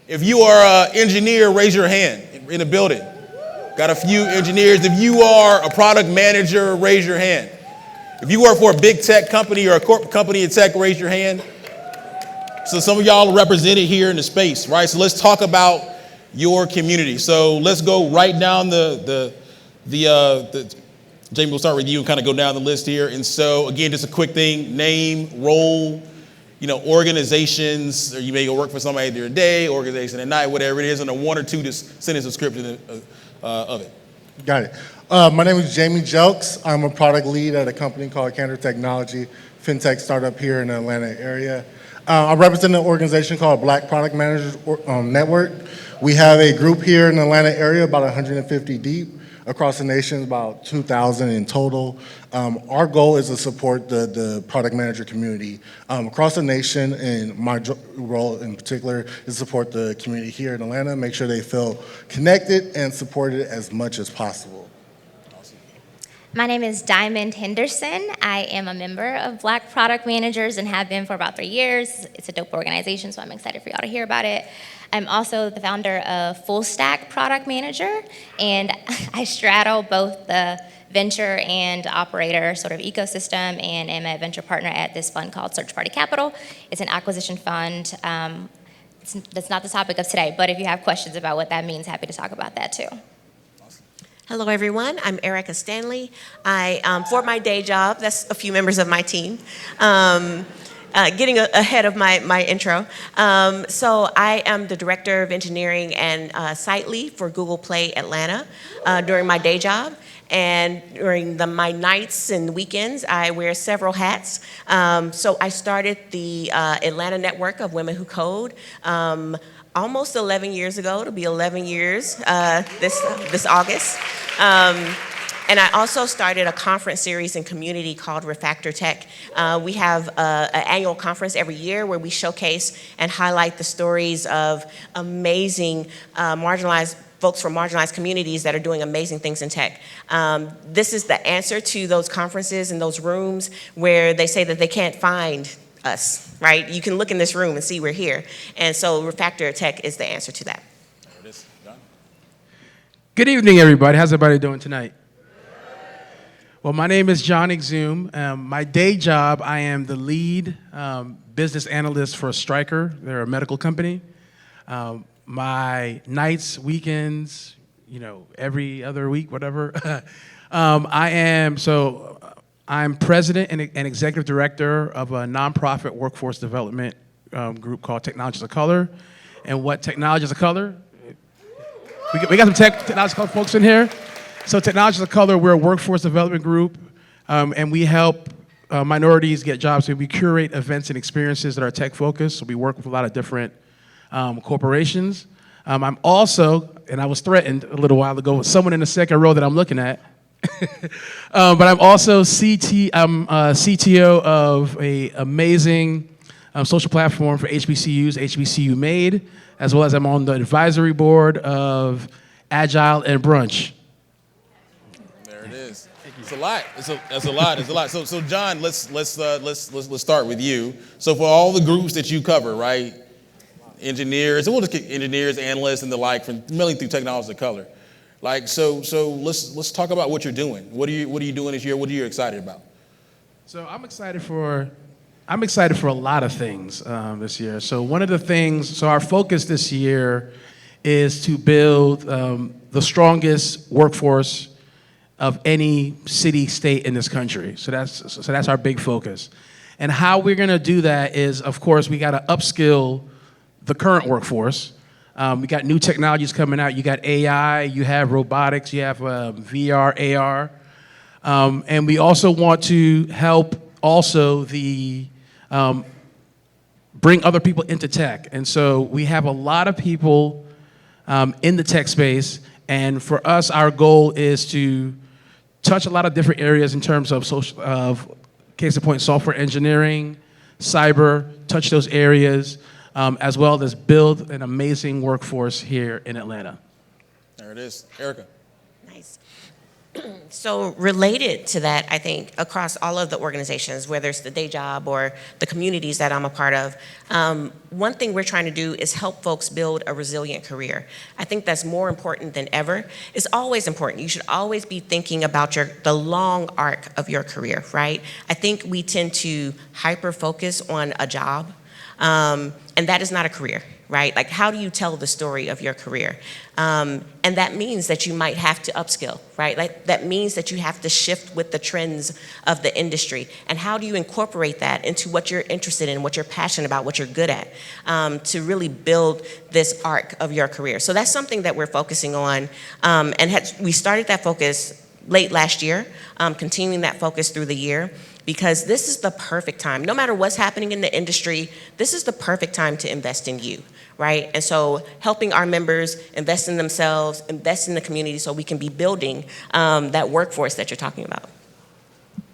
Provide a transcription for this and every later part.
If you are an engineer, raise your hand in the building. Got a few engineers. If you are a product manager, raise your hand. If you work for a big tech company or a corporate company in tech, raise your hand. So some of y'all are represented here in the space, right? So let's talk about your community. So let's go right down the Jammie, we'll start with you and kind of go down the list here. And so again, just a quick thing: name, role, organizations, or you may go work for somebody during the day, organization at night, whatever it is, and a 1 or 2 just sentence description of it. Got it. My name is Jammie Jelks. I'm a product lead at a company called Technology, fintech startup here in the Atlanta area. I represent an organization called Black Product Managers Network. We have a group here in the Atlanta area, about 150 deep. Across the nation, about 2,000 in total. Our goal is to support the product manager community across the nation, and my role in particular is to support the community here in Atlanta, make sure they feel connected and supported as much as possible. My name is Diamonde Henderson. I am a member of Black Product Managers and have been for about 3 years. It's a dope organization, so I'm excited for y'all to hear about it. I'm also the founder of Full Stack Product Manager, and I straddle both the venture and operator sort of ecosystem, and am a venture partner at this fund called Search Party Capital. It's an acquisition fund. That's not the topic of today, but if you have questions about what that means, happy to talk about that too. Hello, everyone. I'm Erica Stanley. For my day job, that's a few members of my team. Getting ahead of my intro. So I am the Director of Engineering and Site Lead for Google Play Atlanta during my day job. And during my nights and weekends, I wear several hats. So I started the Atlanta Network of Women Who Code almost 11 years ago. It'll be 11 years this August. And I also started a conference series and community called Refactr Tech. We have an annual conference every year where we showcase and highlight the stories of amazing marginalized folks from marginalized communities that are doing amazing things in tech. This is the answer to those conferences and those rooms where they say that they can't find us, right? You can look in this room and see we're here. And so Refactr Tech is the answer to that. There it is. John? Good evening, everybody. How's everybody doing tonight? Well, my name is John Exume. My day job, I am the lead business analyst for Stryker. They're a medical company. My nights, weekends, every other week, whatever. I'm president and executive director of a nonprofit workforce development group called Technologists of Color. And what Technologists of Color? We got some Technologists of Color folks in here. So Technologists of Color, we're a workforce development group, and we help minorities get jobs. So we curate events and experiences that are tech-focused. So we work with a lot of different corporations. I'm also, and I was threatened a little while ago with someone in the second row that I'm looking at, but I'm also CTO of an amazing social platform for HBCUs, HBCU Made, as well as I'm on the advisory board of Agile and Brunch. It's a lot. It's a lot. So John, let's start with you. So for all the groups that you cover, right? Engineers, and we'll just get engineers, analysts, and the like, from mainly through Technologists of Color. So let's talk about what you're doing. What are you doing this year? What are you excited about? So I'm excited for a lot of things this year. So one of the things, our focus this year is to build the strongest workforce of any city, state in this country. So that's our big focus. And how we're gonna do that is, of course, we gotta upskill the current workforce. We got new technologies coming out. You got AI, you have robotics, you have VR, AR. And we also want to help also bring other people into tech. And so we have a lot of people in the tech space. And for us, our goal is to touch a lot of different areas in terms of case in point, software engineering, cyber, touch those areas, as well as build an amazing workforce here in Atlanta. There it is. Erica. Nice. So related to that, I think across all of the organizations, whether it's the day job or the communities that I'm a part of, one thing we're trying to do is help folks build a resilient career. I think that's more important than ever. It's always important. You should always be thinking about the long arc of your career, right? I think we tend to hyper focus on a job, and that is not a career, right? Like, how do you tell the story of your career? And that means that you might have to upskill, right? Like, that means that you have to shift with the trends of the industry. And how do you incorporate that into what you're interested in, what you're passionate about, what you're good at, to really build this arc of your career? So that's something that we're focusing on. We started that focus late last year, continuing that focus through the year, because this is the perfect time. No matter what's happening in the industry, this is the perfect time to invest in you, right? And so helping our members invest in themselves, invest in the community so we can be building that workforce that you're talking about.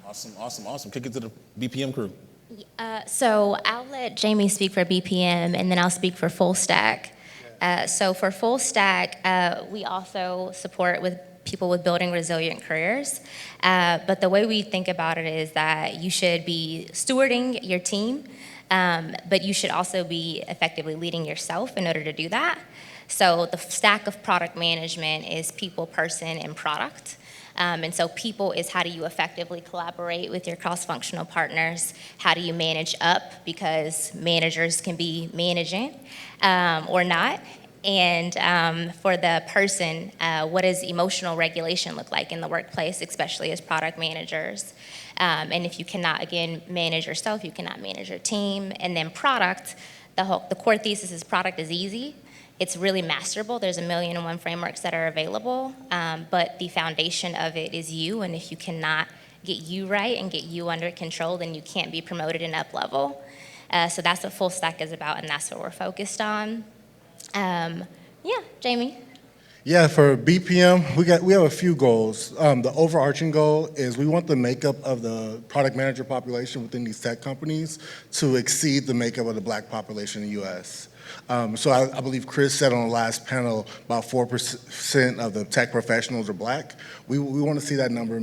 Awesome. Kick it to the BPM crew. So I'll let Jammie speak for BPM, and then I'll speak for Full Stack. So for Full Stack, we also support with people with building resilient careers. But the way we think about it is that you should be stewarding your team, but you should also be effectively leading yourself in order to do that. So the stack of product management is people, person, and product. And so people is how do you effectively collaborate with your cross-functional partners? How do you manage up? Because managers can be managing or not. And for the person, what does emotional regulation look like in the workplace, especially as product managers? And if you cannot, again, manage yourself, you cannot manage your team. And then product, the core thesis is product is easy. It's really masterable. There's 1,000,001 frameworks that are available, but the foundation of it is you. And if you cannot get you right and get you under control, then you can't be promoted and up level. So that's what Full Stack is about, and that's what we're focused on. Jammie. Yeah, for BPM, we have a few goals. The overarching goal is we want the makeup of the product manager population within these tech companies to exceed the makeup of the Black population in the U.S. So I believe Chris said on the last panel about 4% of the tech professionals are Black. We want to see that number.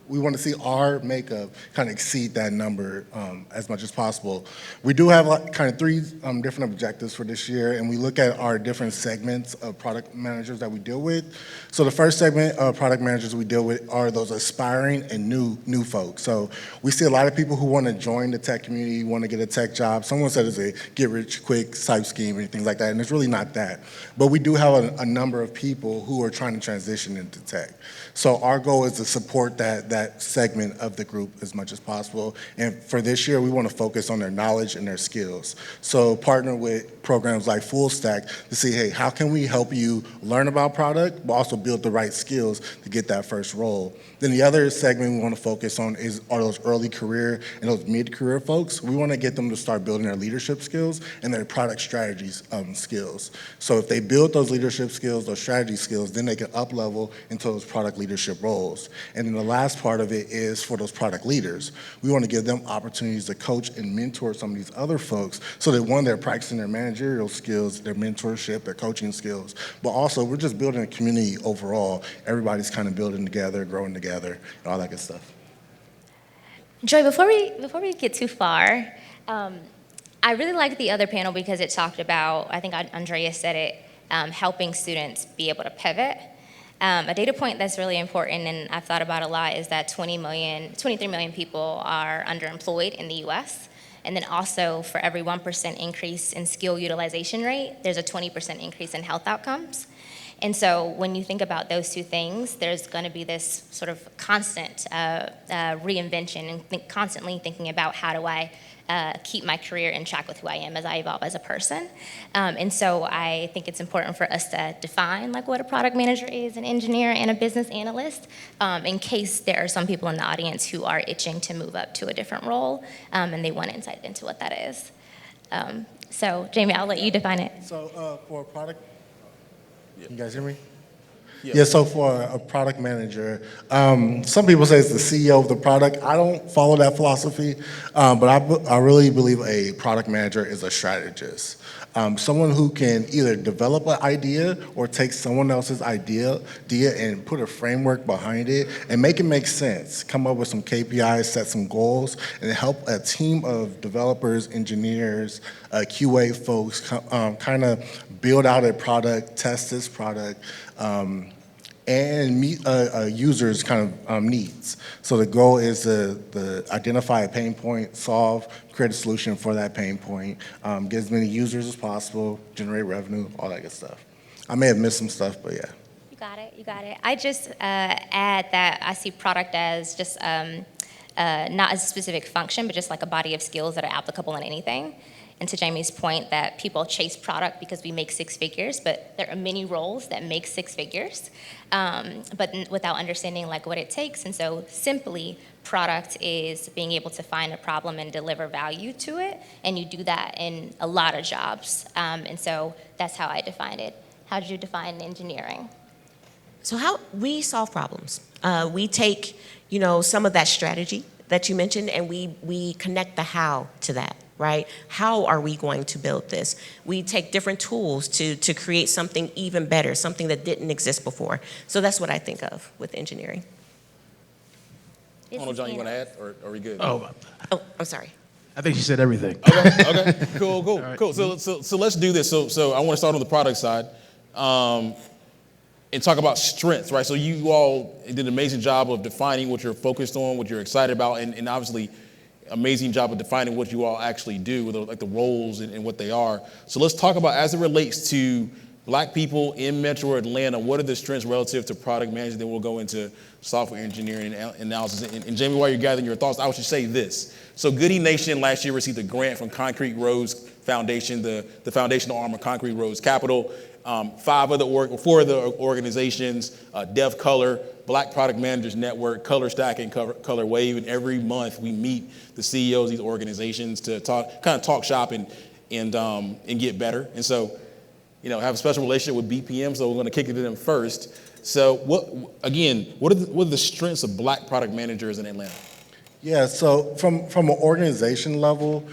We want to see our makeup kind of exceed that number as much as possible. We do have kind of 3 different objectives for this year, and we look at our different segments of product managers that we deal with. So the first segment of product managers we deal with are those aspiring and new folks. So we see a lot of people who want to join the tech community, want to get a tech job. Someone said it's a get-rich-quick type scheme and things like that, and it's really not that. But we do have a number of people who are trying to transition into tech. So our goal is to support that segment of the group as much as possible. And for this year, we want to focus on their knowledge and their skills. So partner with programs like Full Stack to see, hey, how can we help you learn about product, but also build the right skills to get that first role. Then the other segment we want to focus on are those early career and those mid-career folks. We want to get them to start building their leadership skills and their product strategies skills. So if they build those leadership skills, those strategy skills, then they can up-level into those product leadership roles. And then the last part of it is for those product leaders. We want to give them opportunities to coach and mentor some of these other folks so that, one, they're practicing their managerial skills, their mentorship, their coaching skills, but also we're just building a community overall. Everybody's kind of building together, growing together, and all that good stuff. Joy, before we get too far, I really liked the other panel because it talked about, I think Andrea said it, helping students be able to pivot. A data point that's really important and I've thought about a lot is that 23 million people are underemployed in the US. And then also for every 1% increase in skill utilization rate, there's a 20% increase in health outcomes. And so when you think about those two things, there's going to be this sort of constant reinvention and constantly thinking about how do I keep my career in track with who I am as I evolve as a person. And so I think it's important for us to define like what a product manager is, an engineer, and a business analyst, in case there are some people in the audience who are itching to move up to a different role, and they want insight into what that is. So Jammie, I'll let you define it. So for a product, you guys hear me? Yeah, so for a product manager, some people say it's the CEO of the product. I don't follow that philosophy, but I really believe a product manager is a strategist. Someone who can either develop an idea or take someone else's idea and put a framework behind it and make it make sense. Come up with some KPIs, set some goals, and help a team of developers, engineers, QA folks kind of build out a product, test this product, and meet a user's kind of needs. So the goal is to identify a pain point, solve, create a solution for that pain point, get as many users as possible, generate revenue, all that good stuff. I may have missed some stuff, but yeah. You got it, you got it. I just add that I see product as just not as a specific function, but just like a body of skills that are applicable in anything. And to Jammie's point that people chase product because we make six figures, but there are many roles that make six figures, but without understanding like what it takes. And so simply product is being able to find a problem and deliver value to it. And you do that in a lot of jobs. And so that's how I defined it. How did you define engineering? So how we solve problems. We take, some of that strategy that you mentioned, and we connect the how to that, right? How are we going to build this? We take different tools to create something even better, something that didn't exist before. So that's what I think of with engineering. I don't know, John, you want to add, or are we good? Oh, I'm sorry. I think she said everything. Okay, cool. Right. Cool. So let's do this. So I want to start on the product side. And talk about strengths, right? So you all did an amazing job of defining what you're focused on, what you're excited about, and obviously amazing job of defining what you all actually do, like the roles and what they are. So let's talk about, as it relates to Black people in Metro Atlanta, what are the strengths relative to product management? Then we'll go into software engineering and analysis. And Jammie, while you're gathering your thoughts, I should say this. So Goody Nation last year received a grant from Concrete Roads Foundation, the foundational arm of Concrete Roads Capital. 4 other organizations, Dev Color, Black Product Managers Network, Color Stack, and Color Wave. And every month we meet the CEOs of these organizations to talk shop and get better. And so, have a special relationship with BPM. So we're going to kick it to them first. So what are the strengths of Black product managers in Atlanta? Yeah, so from an organization level,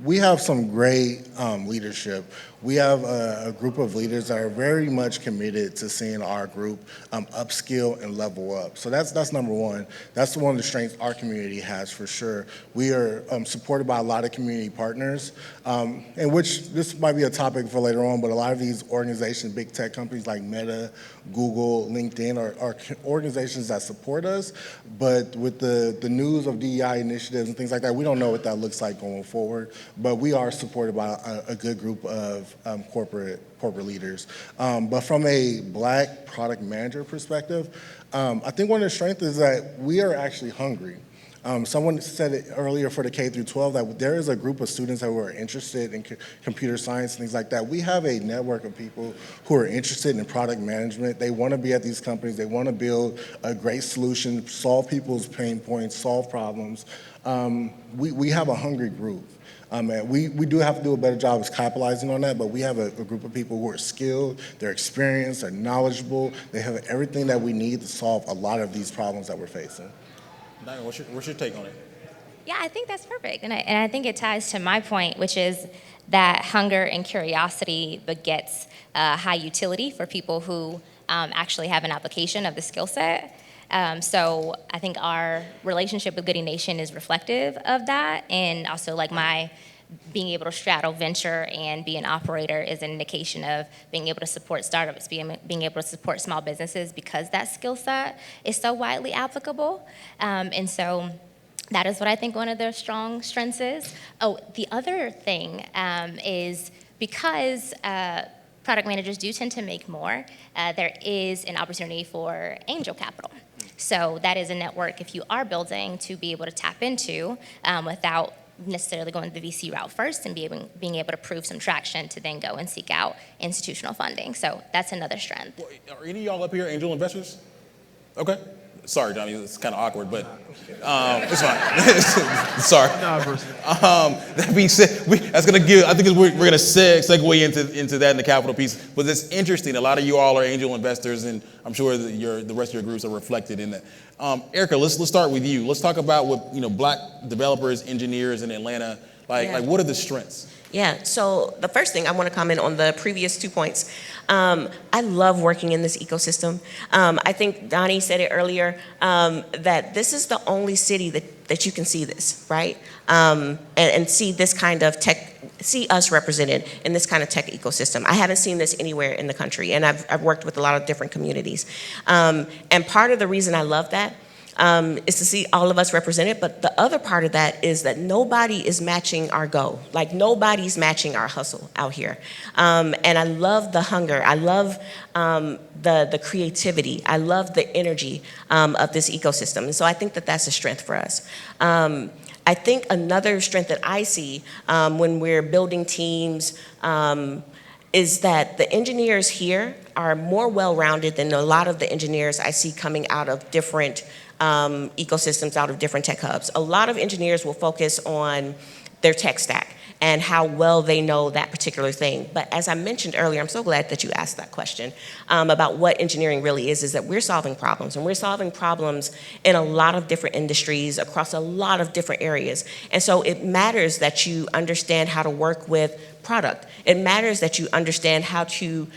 we have some great leadership. We have a group of leaders that are very much committed to seeing our group upskill and level up. So that's number one. That's one of the strengths our community has for sure. We are supported by a lot of community partners, in which this might be a topic for later on, but a lot of these organizations, big tech companies like Meta, Google, LinkedIn are organizations that support us, but with the news of DEI initiatives and things like that, we don't know what that looks like going forward, but we are supported by a good group of corporate leaders. But from a Black product manager perspective, I think one of the strengths is that we are actually hungry. Someone said it earlier for the K through 12 that there is a group of students who are interested in computer science and things like that. We have a network of people who are interested in product management. They want to be at these companies. They want to build a great solution, solve people's pain points, solve problems. We have a hungry group. And we do have to do a better job of capitalizing on that, but we have a group of people who are skilled, they're experienced, they're knowledgeable, they have everything that we need to solve a lot of these problems that we're facing. Diamond, what's your take on it? Yeah, I think that's perfect. And I think it ties to my point, which is that hunger and curiosity begets high utility for people who actually have an application of the skill set. So I think our relationship with Goody Nation is reflective of that. And also like my being able to straddle venture and be an operator is an indication of being able to support startups, being able to support small businesses because that skill set is so widely applicable. And so that is what I think one of their strong strengths is. Oh, the other thing is because product managers do tend to make more, there is an opportunity for angel capital. So that is a network if you are building to be able to tap into without necessarily going the VC route first and being able to prove some traction to then go and seek out institutional funding. So that's another strength. Well, are any of y'all up here angel investors? Okay. Sorry, Johnny, it's kind of awkward, but it's fine. Sorry. That being said, I think we're going to segue into that in the capital piece. But it's interesting. A lot of you all are angel investors, and I'm sure that the rest of your groups are reflected in that. Erica, let's start with you. Let's talk about what Black developers, engineers in Atlanta. Like what are the strengths? Yeah, so the first thing I want to comment on the previous 2 points. I love working in this ecosystem. I think Donnie said it earlier, that this is the only city that you can see this, right? And see this kind of tech, see us represented in this kind of tech ecosystem. I haven't seen this anywhere in the country, and I've worked with a lot of different communities. And part of the reason I love that is to see all of us represented, but the other part of that is that nobody is matching our go. Like nobody's matching our hustle out here. And I love the hunger. I love the creativity. I love the energy of this ecosystem. And so I think that that's a strength for us. I think another strength that I see when we're building teams is that the engineers here are more well-rounded than a lot of the engineers I see coming out of different ecosystems, out of different tech hubs. A lot of engineers will focus on their tech stack and how well they know that particular thing. But as I mentioned earlier, I'm so glad that you asked that question about what engineering really is that we're solving problems. And we're solving problems in a lot of different industries across a lot of different areas. And so it matters that you understand how to work with product. It matters that you understand how to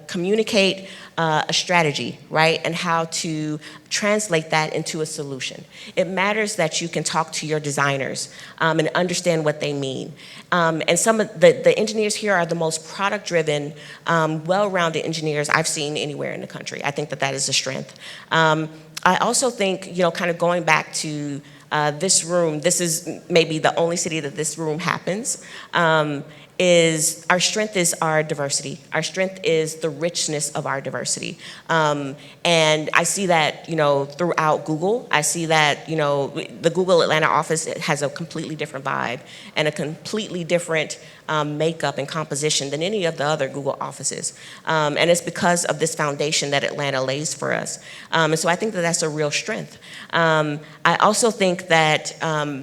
communicate a strategy, right? And how to translate that into a solution. It matters that you can talk to your designers and understand what they mean. And some of the engineers here are the most product-driven, well-rounded engineers I've seen anywhere in the country. I think that that is a strength. I also think, kind of going back to this room, this is maybe the only city that this room happens, is our strength is our diversity. Our strength is the richness of our diversity. And I see that, throughout Google. I see that, the Google Atlanta office has a completely different vibe and a completely different makeup and composition than any of the other Google offices. And it's because of this foundation that Atlanta lays for us. And so I think that that's a real strength. I also think that our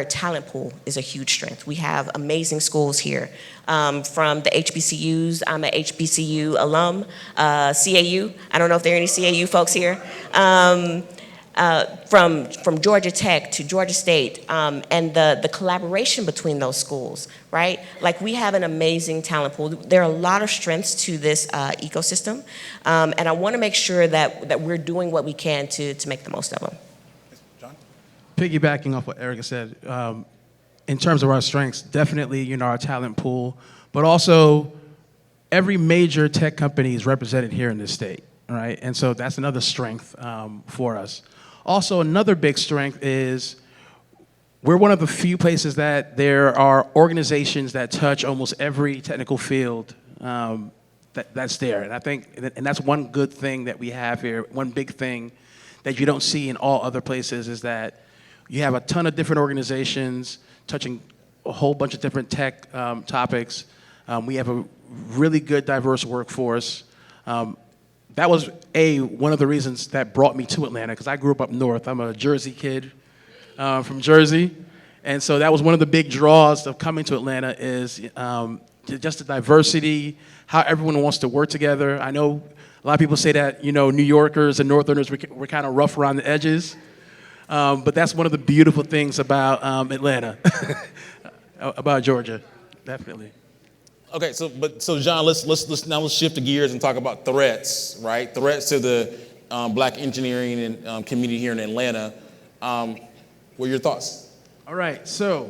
talent pool is a huge strength. We have amazing schools here. From the HBCUs, I'm an HBCU alum, CAU, I don't know if there are any CAU folks here. From Georgia Tech to Georgia State, and the collaboration between those schools, right? Like we have an amazing talent pool. There are a lot of strengths to this ecosystem, and I wanna make sure that we're doing what we can to make the most of them. Piggybacking off what Erica said, in terms of our strengths, definitely, our talent pool, but also every major tech company is represented here in this state, right? And so that's another strength for us. Also, another big strength is we're one of the few places that there are organizations that touch almost every technical field that's there. And I think, and that's one good thing that we have here, one big thing that you don't see in all other places is that you have a ton of different organizations touching a whole bunch of different tech topics. We have a really good, diverse workforce. That was one of the reasons that brought me to Atlanta, because I grew up north. I'm a Jersey kid from Jersey. And so that was one of the big draws of coming to Atlanta is just the diversity, how everyone wants to work together. I know a lot of people say that, New Yorkers and Northerners, we're kind of rough around the edges. But that's one of the beautiful things about Atlanta, about Georgia, definitely. Okay, so John, let's shift the gears and talk about threats, right? Threats to the Black engineering and community here in Atlanta. What are your thoughts? All right, so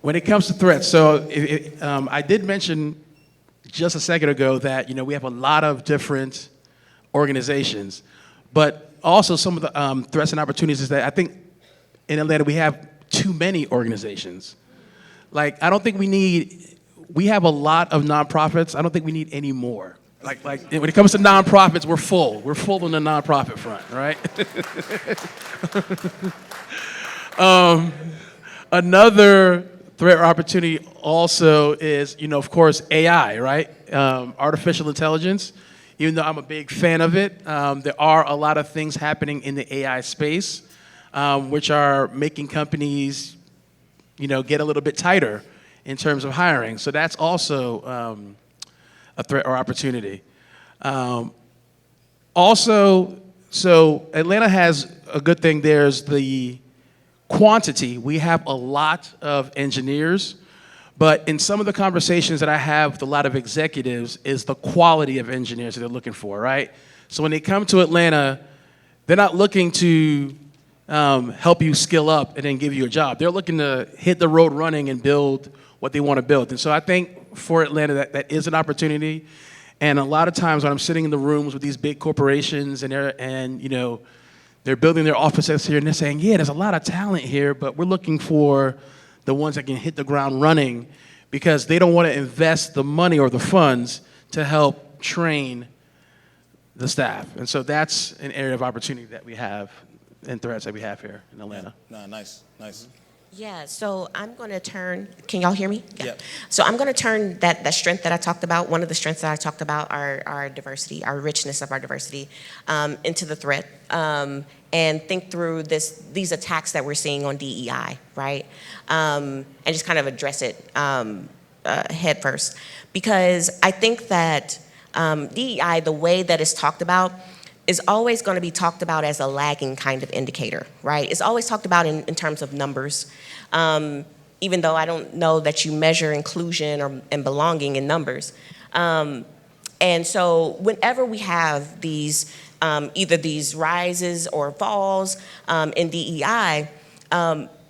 when it comes to threats, so I did mention just a second ago that we have a lot of different organizations, but also some of the threats and opportunities is that I think in Atlanta we have too many organizations. Like I don't think we have a lot of nonprofits. I don't think we need any more. Like when it comes to nonprofits, we're full. We're full on the nonprofit front, right? Another threat or opportunity also is, of course, AI, right? Artificial intelligence. Even though I'm a big fan of it, there are a lot of things happening in the AI space, which are making companies, get a little bit tighter in terms of hiring. So that's also a threat or opportunity. Also, so Atlanta has a good thing. There's the quantity, we have a lot of engineers, but in some of the conversations that I have with a lot of executives is the quality of engineers that they're looking for, right? So when they come to Atlanta, they're not looking to help you skill up and then give you a job. They're looking to hit the road running and build what they want to build. And so I think for Atlanta, that is an opportunity. And a lot of times when I'm sitting in the rooms with these big corporations and they're building their offices here and they're saying, yeah, there's a lot of talent here, but we're looking for the ones that can hit the ground running because they don't want to invest the money or the funds to help train the staff. And so that's an area of opportunity that we have and threats that we have here in Atlanta. No, nice. Yeah, so I'm going to turn, can y'all hear me? Yeah. Yep. So I'm going to turn that strength that I talked about, one of the strengths that I talked about, our diversity, our richness of our diversity, into the threat, and think through these attacks that we're seeing on DEI, right? And just kind of address it head first. Because I think that DEI, the way that it's talked about, is always going to be talked about as a lagging kind of indicator, right? It's always talked about in terms of numbers, even though I don't know that you measure inclusion and belonging in numbers. And so whenever we have these, either these rises or falls in DEI,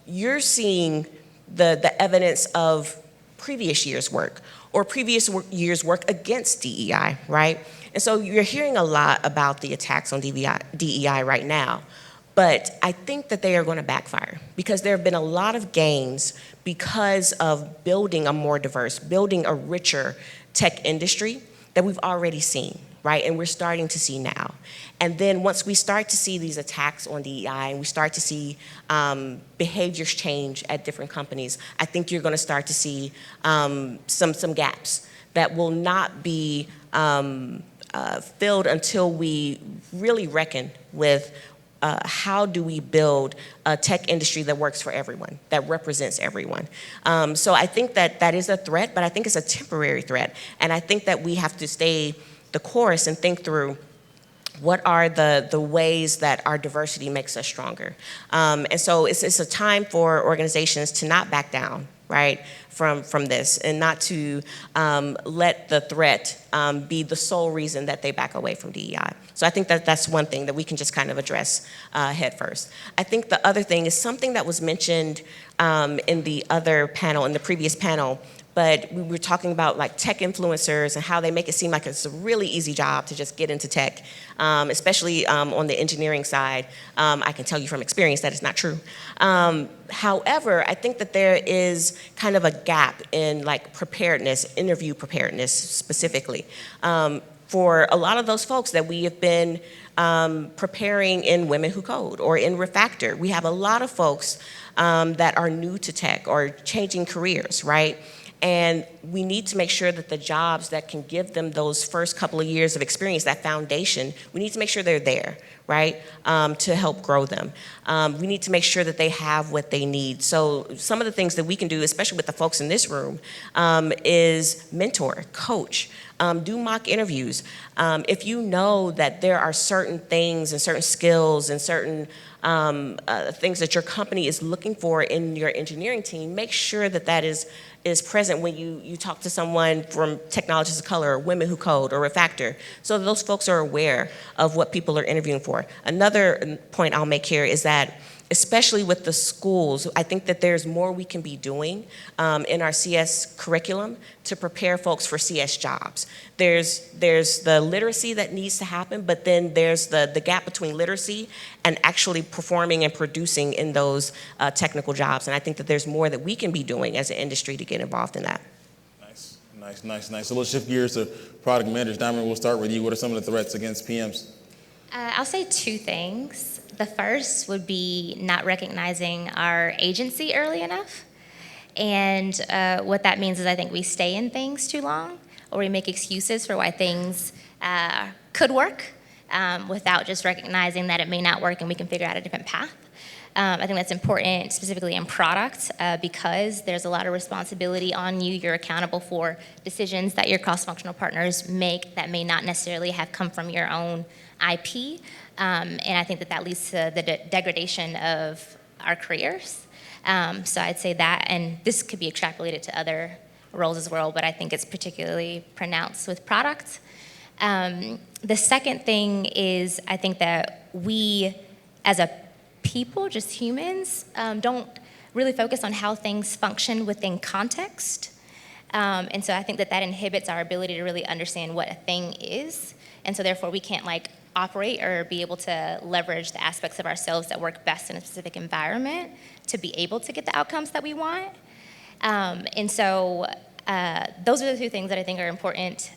you're seeing the evidence of previous year's work or previous year's work against DEI, right? And so you're hearing a lot about the attacks on DEI right now, but I think that they are going to backfire because there have been a lot of gains because of building a more diverse, building a richer tech industry that we've already seen, right? And we're starting to see now. And then once we start to see these attacks on DEI and we start to see behaviors change at different companies, I think you're going to start to see some gaps that will not be filled until we really reckon with how do we build a tech industry that works for everyone, that represents everyone. So I think that is a threat, but I think it's a temporary threat. And I think that we have to stay the course and think through what are the ways that our diversity makes us stronger. And so it's a time for organizations to not back down, right, from this, and not to let the threat be the sole reason that they back away from DEI. So I think that's one thing that we can just kind of address head first. I think the other thing is something that was mentioned in the other panel, in the previous panel, but we were talking about like tech influencers and how they make it seem like it's a really easy job to just get into tech, especially on the engineering side. I can tell you from experience that it's not true. However, I think that there is kind of a gap in like preparedness, interview preparedness specifically. For a lot of those folks that we have been preparing in Women Who Code or in Refactr, we have a lot of folks that are new to tech or changing careers, right? And we need to make sure that the jobs that can give them those first couple of years of experience, that foundation, we need to make sure they're there, right, to help grow them. We need to make sure that they have what they need. So some of the things that we can do, especially with the folks in this room, is mentor, coach, do mock interviews. If you know that there are certain things and certain skills and certain things that your company is looking for in your engineering team, make sure that that is present when you talk to someone from Technologists of Color or Women Who Code or Refactr, so those folks are aware of what people are interviewing for. Another point I'll make here is that especially with the schools, I think that there's more we can be doing in our CS curriculum to prepare folks for CS jobs. There's the literacy that needs to happen, but then there's the gap between literacy and actually performing and producing in those technical jobs. And I think that there's more that we can be doing as an industry to get involved in that. Nice. So let's shift gears to product managers. Diamonde, we'll start with you. What are some of the threats against PMs? I'll say two things. The first would be not recognizing our agency early enough. And what that means is I think we stay in things too long, or we make excuses for why things could work without just recognizing that it may not work and we can figure out a different path. I think that's important specifically in product because there's a lot of responsibility on you. You're accountable for decisions that your cross-functional partners make that may not necessarily have come from your own IP. And I think that leads to the degradation of our careers. So I'd say that, and this could be extrapolated to other roles as well, but I think it's particularly pronounced with product. The second thing is I think that we, as a people, just humans, don't really focus on how things function within context. And so I think that inhibits our ability to really understand what a thing is. And so therefore we can't operate or be able to leverage the aspects of ourselves that work best in a specific environment to be able to get the outcomes that we want. And so those are the two things that I think are important.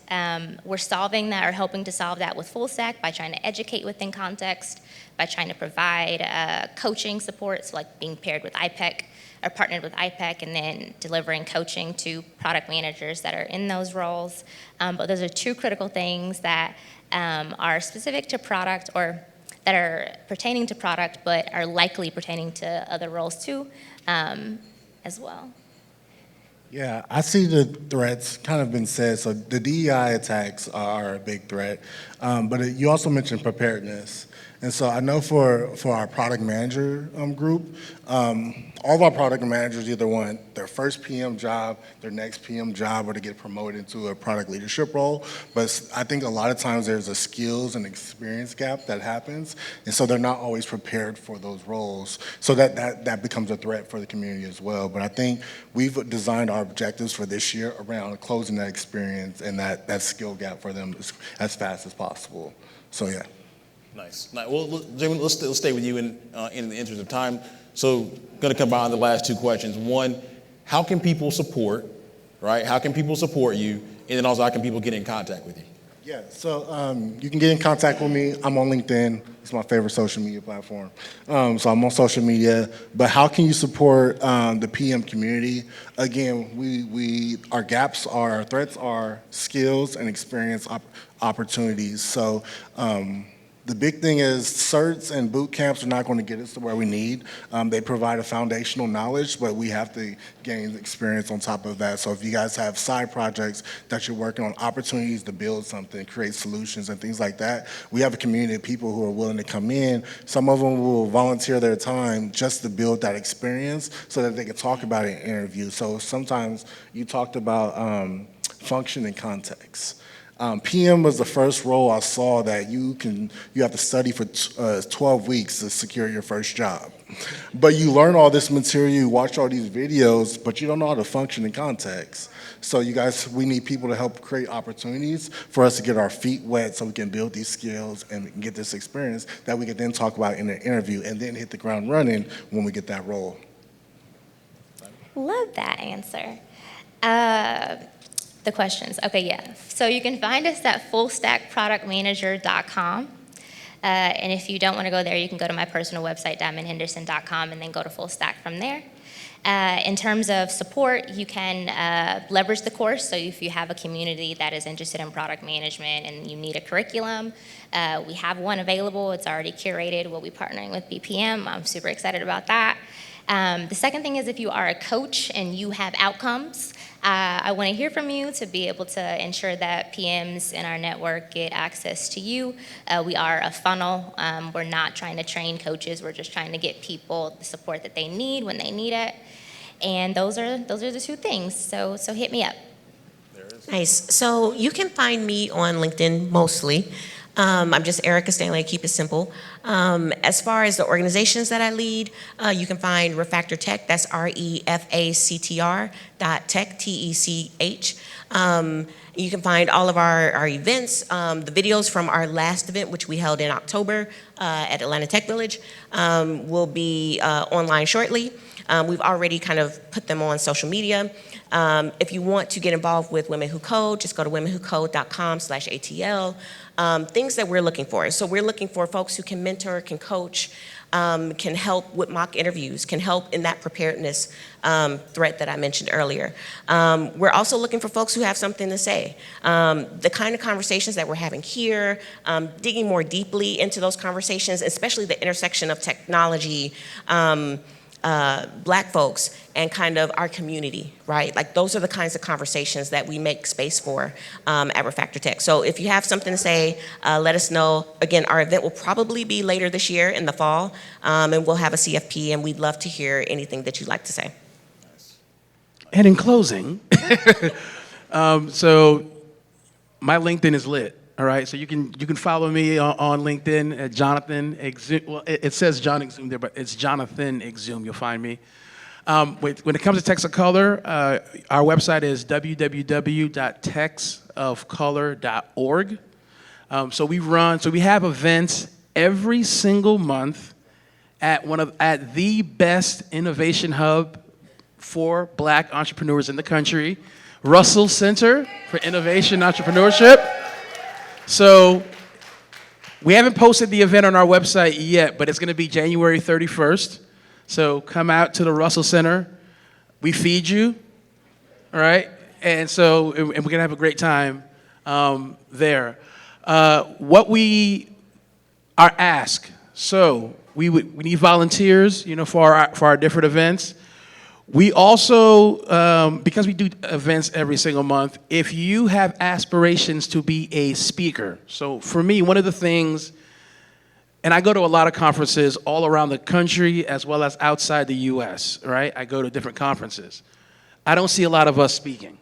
We're solving that or helping to solve that with full stack by trying to educate within context, by trying to provide coaching support, so being paired with IPEC or partnered with IPEC and then delivering coaching to product managers that are in those roles. But those are two critical things that are specific to product or that are pertaining to product but are likely pertaining to other roles too as well. Yeah, I see the threats kind of been said. So the DEI attacks are a big threat, but you also mentioned preparedness. And so I know for our product manager group, all of our product managers either want their first PM job, their next PM job, or to get promoted into a product leadership role. But I think a lot of times there's a skills and experience gap that happens, and so they're not always prepared for those roles. So that becomes a threat for the community as well. But I think we've designed our objectives for this year around closing that experience and that skill gap for them as fast as possible. So yeah. Nice. Well, Jammie, let's stay with you in the interest of time. So, going to combine the last two questions. One, how can people support, right? How can people support you? And then also, how can people get in contact with you? Yeah, so you can get in contact with me. I'm on LinkedIn. It's my favorite social media platform. So I'm on social media. But how can you support the PM community? Again, our gaps are, our threats are skills and experience opportunities. So the big thing is certs and boot camps are not going to get us to where we need. They provide a foundational knowledge, but we have to gain experience on top of that. So if you guys have side projects that you're working on, opportunities to build something, create solutions and things like that, we have a community of people who are willing to come in. Some of them will volunteer their time just to build that experience so that they can talk about it in an interview. So sometimes you talked about function and context. PM was the first role I saw that you have to study for 12 weeks to secure your first job. But you learn all this material, you watch all these videos, but you don't know how to function in context. So you guys, we need people to help create opportunities for us to get our feet wet so we can build these skills and get this experience that we can then talk about in an interview and then hit the ground running when we get that role. Love that answer. The questions. Okay, yeah. So you can find us at fullstackproductmanager.com. And if you don't want to go there, you can go to my personal website, diamondehenderson.com, and then go to Full Stack from there. In terms of support, you can leverage the course. So if you have a community that is interested in product management and you need a curriculum, we have one available. It's already curated. We'll be partnering with BPM. I'm super excited about that. The second thing is if you are a coach and you have outcomes, I want to hear from you to be able to ensure that PMs in our network get access to you. We are a funnel. We're not trying to train coaches. We're just trying to get people the support that they need when they need it. And those are the two things. So hit me up. Nice. So you can find me on LinkedIn mostly. I'm just Erica Stanley, I keep it simple. As far as the organizations that I lead, you can find Refactr Tech, that's REFACTR.tech, TECH. You can find all of our events, the videos from our last event, which we held in October at Atlanta Tech Village, will be online shortly. We've already kind of put them on social media. If you want to get involved with Women Who Code, just go to womenwhocode.com/ATL. Things that we're looking for. So we're looking for folks who can mentor, can coach, can help with mock interviews, can help in that preparedness threat that I mentioned earlier. We're also looking for folks who have something to say. The kind of conversations that we're having here, digging more deeply into those conversations, especially the intersection of technology, Black folks and kind of our community, right? Like those are the kinds of conversations that we make space for at Refactr Tech. So if you have something to say, let us know. Again, our event will probably be later this year in the fall, and we'll have a CFP, and we'd love to hear anything that you'd like to say. And in closing, so my LinkedIn is lit. All right, so you can follow me on LinkedIn at Jonathan Exume. Well, it says John Exume there, but it's Jonathan Exume. You'll find me. When it comes to Techs of Color, our website is www.techsofcolor.org. So we have events every single month at the best innovation hub for Black entrepreneurs in the country, Russell Center for Innovation Entrepreneurship. So we haven't posted the event on our website yet, but it's going to be January 31st. So come out to the Russell Center. We feed you, all right? And we're going to have a great time there. What we are asked, so we need volunteers, for our different events. We also, because we do events every single month, if you have aspirations to be a speaker, so for me, one of the things, and I go to a lot of conferences all around the country as well as outside the US, right? I go to different conferences. I don't see a lot of us speaking,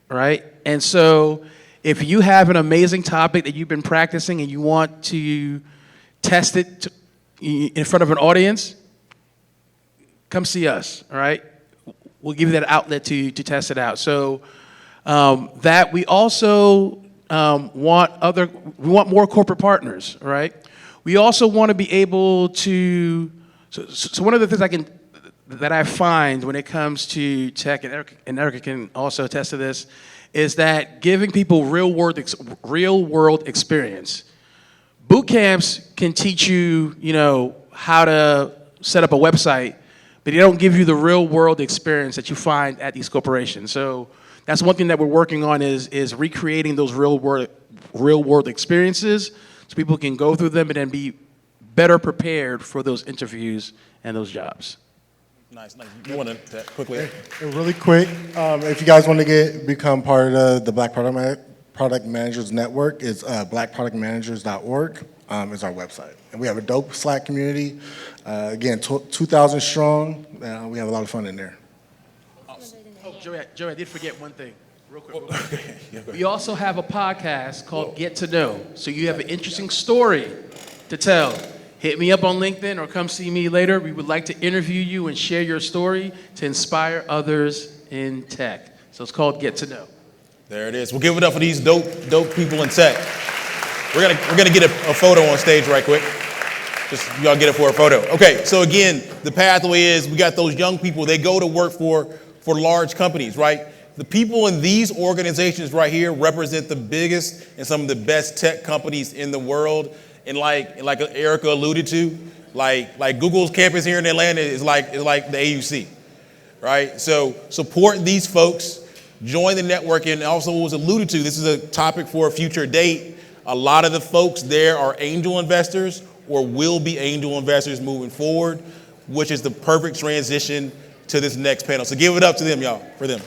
right? And so if you have an amazing topic that you've been practicing and you want to test it in front of an audience, come see us, all right? We'll give you that outlet to test it out. So that we also want more corporate partners, right? We also want to be able to. So one of the things that I find when it comes to tech, and Erica can also attest to this, is that giving people real world experience. Boot camps can teach you, how to set up a website, but they don't give you the real world experience that you find at these corporations. So that's one thing that we're working on is recreating those real world experiences so people can go through them and then be better prepared for those interviews and those jobs. Nice. You want to quickly? Really quick, if you guys want to become part of the Black Product Managers Network, it's blackproductmanagers.org is our website. And we have a dope Slack community. Again, 2,000 strong. We have a lot of fun in there. Awesome. Oh, Joey, I did forget one thing. Real quick. We also have a podcast called Get to Know. So you have an interesting story to tell. Hit me up on LinkedIn or come see me later. We would like to interview you and share your story to inspire others in tech. So it's called Get to Know. There it is. We'll give it up for these dope people in tech. We're gonna get a photo on stage right quick. Just y'all get it for a photo. Okay, so again, the pathway is we got those young people. They go to work for large companies, right? The people in these organizations right here represent the biggest and some of the best tech companies in the world. And like Erica alluded to, like Google's campus here in Atlanta is like the AUC, right? So support these folks, join the network, and also what was alluded to, this is a topic for a future date. A lot of the folks there are angel investors or will be angel investors moving forward, which is the perfect transition to this next panel. So give it up to them, y'all, for them.